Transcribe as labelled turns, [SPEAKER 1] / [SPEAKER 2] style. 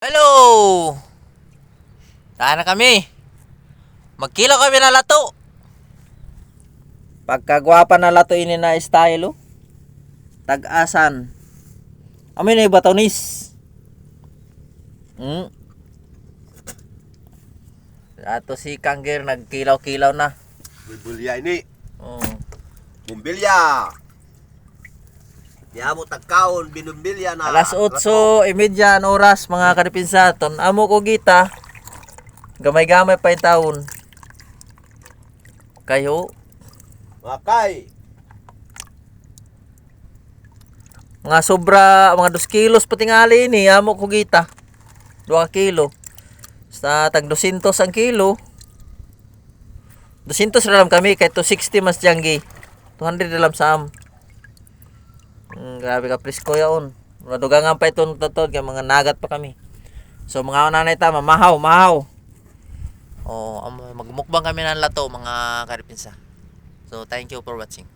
[SPEAKER 1] Hello! Saan na kami? Magkilo kami na lato. Pagkagwapa na lato ini na style oh. Tag-asan. Amin na batonis. Ato si Kanggir nagkilaw-kilaw na.
[SPEAKER 2] Bulbulya ini.
[SPEAKER 1] Oh.
[SPEAKER 2] Bumbilya. Yamo tagkaon binumbilya na.
[SPEAKER 1] Alas 8:30 ang oras mga kadipinsa. Ton amo ko gita. Gamay-gamay pa yung taon. Kayo.
[SPEAKER 2] Wakay.
[SPEAKER 1] Mga sobra, mga 2 kilos patingali ini. Amo ko gita. 2 kilo. Sa tag 200 ang kilo. 200 na lang kami. Kahit 260 mas janggi. 200 na lang sa am. Grabe ka presko yaon. Madugangan pa itong tatod. Kaya mga nagat pa kami. So mga nanay tama. Mahaw. Oh, magmukbang kami ng lato mga karipinsa. So thank you for watching.